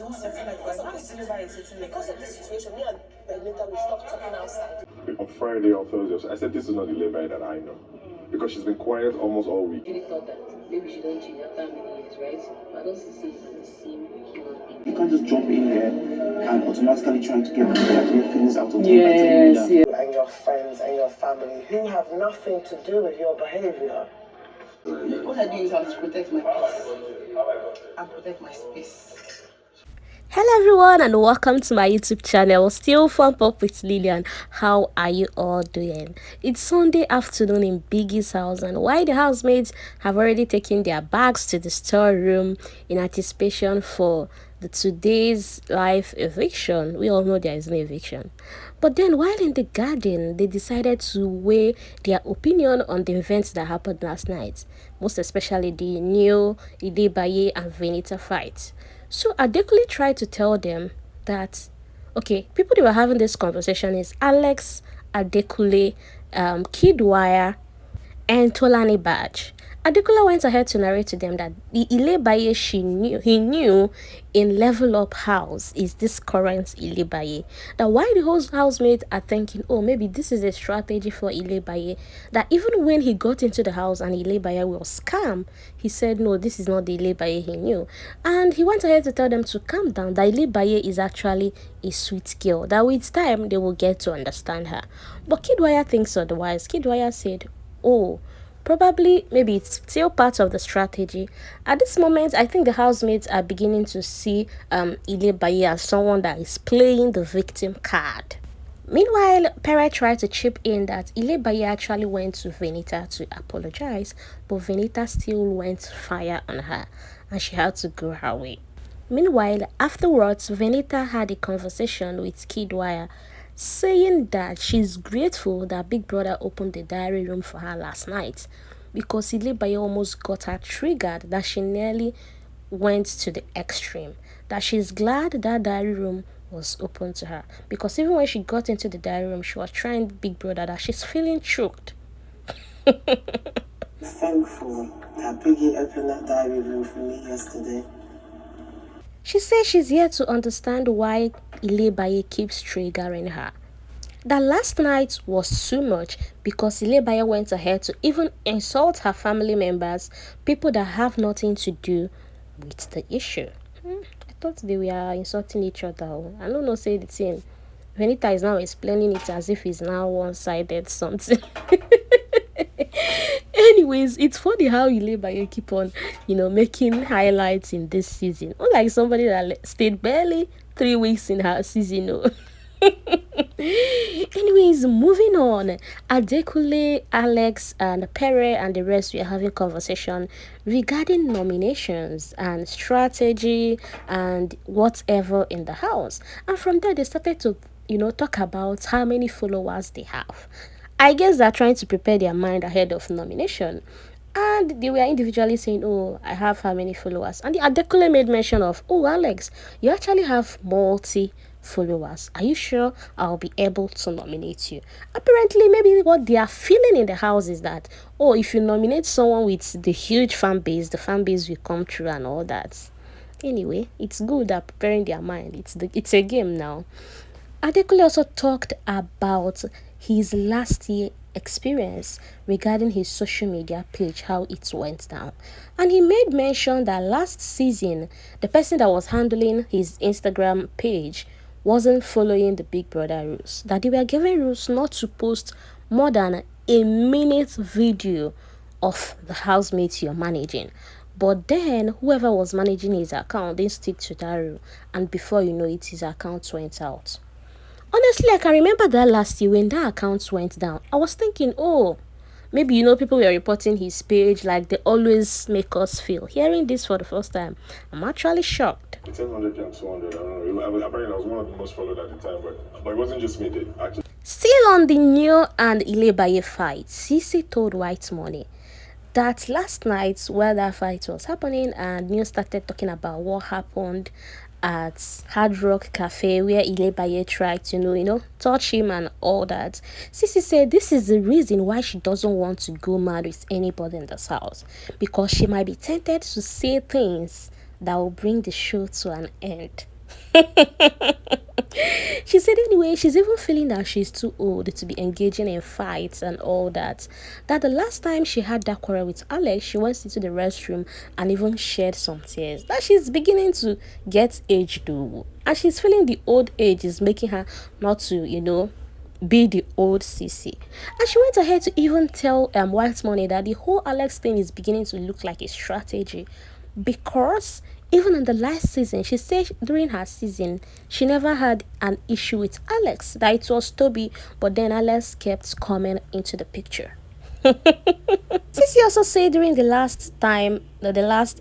not setting like because of this situation. Because of this situation, me and Venita we stopped talking outside. On Friday or Thursday, I said this is not the labor that I know. Because she's been quiet almost all week. I really thought that maybe she don't change after many years, right? But I don't see the same human being. You can't just jump in here and automatically try to get feelings out of them. Yes, yeah. And your friends and your family who have nothing to do with your behavior. What I do is I have to protect my peace and protect my space. Hello everyone and welcome to my YouTube channel. Still Fun Pop with Lillian. How are you all doing? It's Sunday afternoon in Biggie's house, and while the housemates have already taken their bags to the storeroom in anticipation for the today's live eviction, we all know there is no eviction. But then while in the garden, they decided to weigh their opinion on the events that happened last night, most especially the new Ilebaye and Venita fight. So Adekule tried to tell them that, okay, people they were having this conversation is Alex, Adekule, Kidwire, and Tolani Badge. Adekule went ahead to narrate to them that the Ilebaye he knew in Level Up House is this current Ilebaye. That why the whole housemates are thinking, oh, maybe this is a strategy for Ilebaye. That even when he got into the house and Ilebaye was scam, he said, no, this is not the Ilebaye he knew. And he went ahead to tell them to calm down, that Ilebaye is actually a sweet girl. That with time, they will get to understand her. But Kidwire thinks otherwise. Kidwire said, oh, probably, maybe it's still part of the strategy. At this moment, I think the housemates are beginning to see Ilebaye as someone that is playing the victim card. Meanwhile, Pere tried to chip in that Ilebaye actually went to Venita to apologize, but Venita still went fire on her, and she had to go her way. Meanwhile, afterwards, Venita had a conversation with Kidwire, saying that she's grateful that Big Brother opened the diary room for her last night, because Ilebaye almost got her triggered, that she nearly went to the extreme, that she's glad that diary room was open to her, because even when she got into the diary room, she was trying Big Brother, that she's feeling choked. Thankful that Biggie opened that diary room for me yesterday. She says she's here to understand why Ilebaye keeps triggering her. That last night was too much because Ilebaye went ahead to even insult her family members, people that have nothing to do with the issue. I thought they were insulting each other. I don't know, say the thing. Venita is now explaining it as if it's now one-sided something. Anyways, it's funny how Ilebaye keep on, making highlights in this season. Unlike somebody that stayed barely 3 weeks in her season. Anyways, moving on. Adekule, Alex, and Pere and the rest were having conversation regarding nominations and strategy and whatever in the house. And from there, they started to, talk about how many followers they have. I guess they're trying to prepare their mind ahead of nomination. And they were individually saying, oh, I have how many followers. And the Adekule made mention of, oh, Alex, you actually have followers. Are you sure I'll be able to nominate you? Apparently, maybe what they are feeling in the house is that, oh, if you nominate someone with the huge fan base, the fan base will come through and all that. Anyway, it's good at preparing their mind. It's a game now. Adekule also talked about his last year experience regarding his social media page, how it went down. And he made mention that last season, the person that was handling his Instagram page wasn't following the Big Brother rules, that they were given rules not to post more than a minute video of the housemates you're managing. But then whoever was managing his account didn't stick to that rule, and before you know it, his account went out. Honestly, I can remember that last year when that account went down. I was thinking, oh, maybe, people were reporting his page like they always make us feel. Hearing this for the first time, I'm actually shocked. It's 100 and 200, I don't know. Apparently, I was one of the most followed at the time, but it wasn't just me, actually. Still on the new and Ilebaye fight, Ceec told Whitemoney that last night while that fight was happening and news started talking about what happened at Hard Rock Cafe where Ilebaye tried to, touch him and all that. Ceec said this is the reason why she doesn't want to go mad with anybody in this house, because she might be tempted to say things that will bring the show to an end. She said anyway, she's even feeling that she's too old to be engaging in fights and all that. That the last time she had that quarrel with Alex, she went into the restroom and even shed some tears. That she's beginning to get aged though. And she's feeling the old age is making her not to, be the old Ceec. And she went ahead to even tell Whitemoney that the whole Alex thing is beginning to look like a strategy, because even in the last season, she said during her season she never had an issue with Alex, that it was Toby, but then Alex kept coming into the picture. Sissy also said during the last time, the last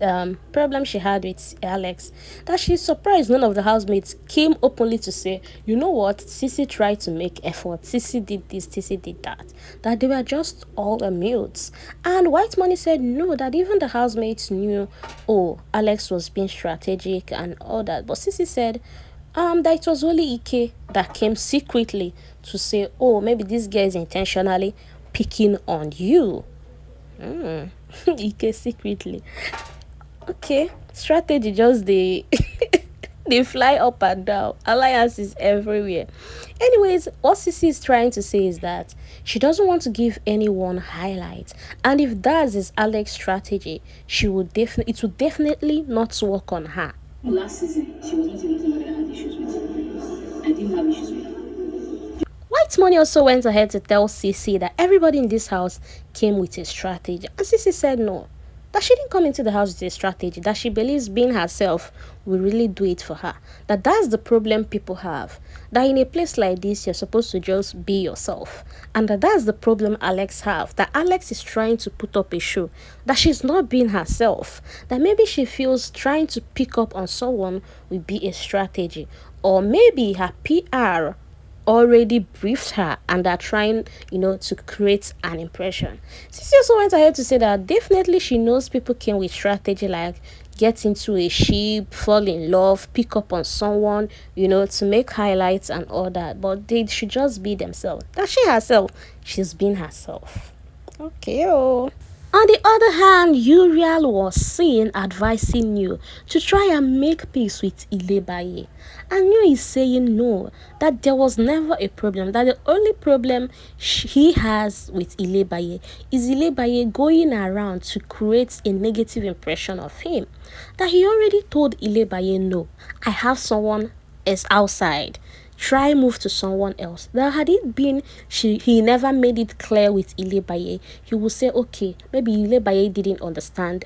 problem she had with Alex, that she's surprised none of the housemates came openly to say, you know what, Sissy tried to make effort, Sissy did this, Sissy did that they were just all mutes. And Whitemoney said no, that even the housemates knew, oh, Alex was being strategic and all that, but Sissy said that it was only Ike that came secretly to say, oh, maybe this girl is intentionally picking on you. Ike secretly. Okay, strategy just they they fly up and down. Alliances everywhere. Anyways, what Sissy is trying to say is that she doesn't want to give anyone highlights, and if that is Alex's strategy, it would definitely not work on her. Last season, she was not even somebody I had issues with. I didn't have issues with her. Whitemoney also went ahead to tell Sissy that everybody in this house came with a strategy, and Sissy said no, that she didn't come into the house with a strategy, that she believes being herself will really do it for her, that's the problem people have, that in a place like this you're supposed to just be yourself, and that's the problem Alex have, that Alex is trying to put up a show, that she's not being herself, that maybe she feels trying to pick up on someone will be a strategy, or maybe her PR already briefed her and are trying, to create an impression. Sissy also went ahead to say that definitely she knows people came with strategy like get into a ship, fall in love, pick up on someone, to make highlights and all that, but they should just be themselves. That she herself, she's been herself. Okay, oh. On the other hand, Uriel was seen advising you to try and make peace with Ilebaye. And you is saying no, that there was never a problem, that the only problem he has with Ilebaye is Ilebaye going around to create a negative impression of him. That he already told Ilebaye, no, I have someone else outside. Try move to someone else. That had it been he never made it clear with Ilebaye, he would say okay, maybe Ilebaye didn't understand,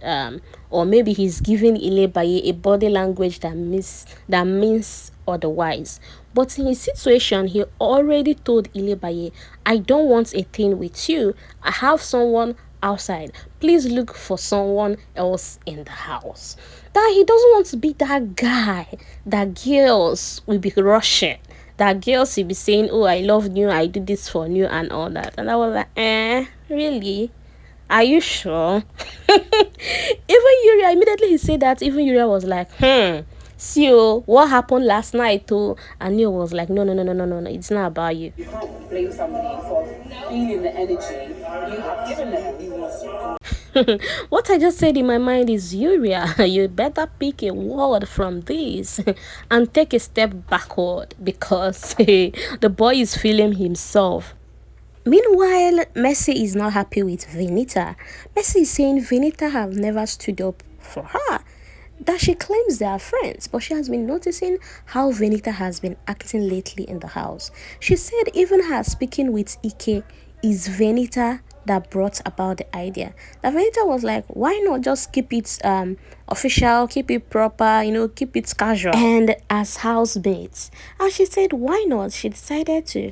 or maybe he's giving Ilebaye a body language that means otherwise. But in his situation, he already told Ilebaye, I don't want a thing with you, I have someone outside, please look for someone else in the house. That he doesn't want to be that guy that girls will be rushing, that girls will be saying, oh, I love you, I do this for you and all that. And I was like, really? Are you sure? Even Uriel, immediately he said that, even Uriel was like, see, what happened last night too? And Neil was like, no, it's not about you. You can't blame somebody for feeling the energy you have given them. What I just said in my mind is, Uriel, you better pick a word from this and take a step backward, because the boy is feeling himself. Meanwhile, Mercy is not happy with Venita. Mercy is saying Venita have never stood up for her, that she claims they are friends, but she has been noticing how Venita has been acting lately in the house. She said even her speaking with Ike is Venita that brought about the idea. That Venita was like, why not just keep it official, keep it proper, keep it casual, and as housemates. And she said why not? She decided to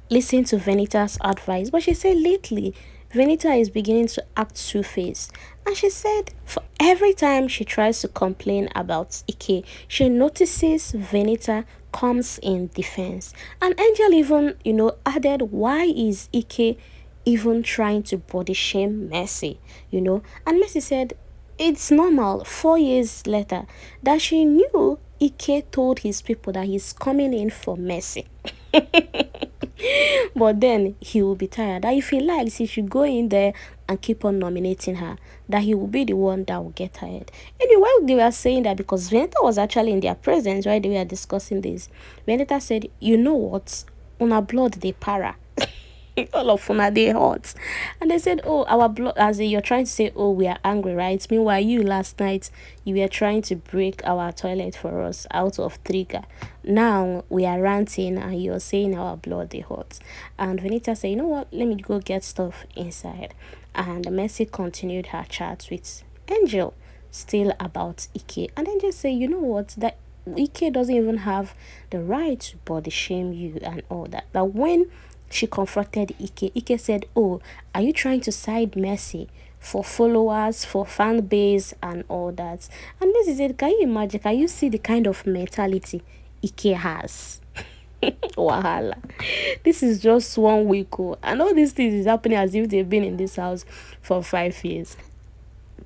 listen to Venita's advice, but she said lately Venita is beginning to act two-faced, and she said for every time she tries to complain about Ike, she notices Venita comes in defense. And Angel even added, why is Ike even trying to body shame Mercy? And Mercy said it's normal 4 years later, that she knew Ike told his people that he's coming in for Mercy. But then he will be tired, that if he likes he should go in there and keep on nominating her, that he will be the one that will get hired. Anyway, while they were saying that, because Venita was actually in their presence while they were discussing this, Venita said, you know what, una blood they para. All of una they hot. And they said, oh, our blood, as in you're trying to say, oh, we are angry, right? Meanwhile, you last night, you were trying to break our toilet for us out of trigger. Now we are ranting and you're saying our blood they hot. And Venita said, you know what, let me go get stuff inside. And Mercy continued her chat with Angel, still about Ike. And then just say, you know what, that Ike doesn't even have the right to body shame you and all that. That when she confronted Ike said, oh, are you trying to side Mercy for followers, for fan base and all that? And Mercy said, can you imagine, can you see the kind of mentality Ike has? Wahala. This is just 1 week, and all these things is happening as if they've been in this house for 5 years.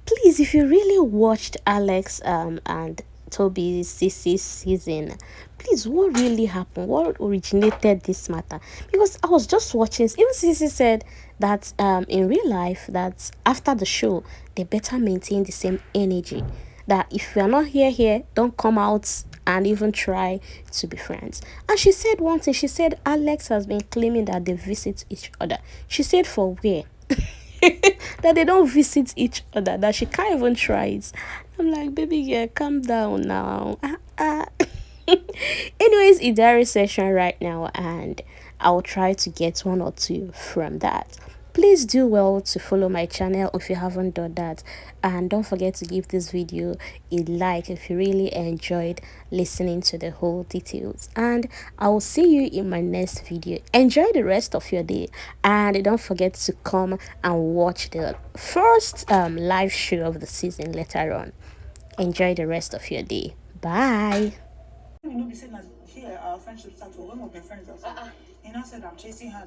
Please, if you really watched Alex and Toby's season, please, what really happened? What originated this matter? Because I was just watching, even Sissy said that in real life, that after the show, they better maintain the same energy. That if we are not here, don't come out and even try to be friends. And she said one thing, she said Alex has been claiming that they visit each other. She said for where? That they don't visit each other, that she can't even try it. I'm like, baby girl, calm down now. Anyways, it's diary session right now, and I'll try to get 1 or 2 from that. Please do well to follow my channel if you haven't done that, and don't forget to give this video a like if you really enjoyed listening to the whole details. And I will see you in my next video. Enjoy the rest of your day, and don't forget to come and watch the first live show of the season later on. Enjoy the rest of your day. Bye. You know, be saying that here our friendship started when we were friends. You know, said I'm chasing her.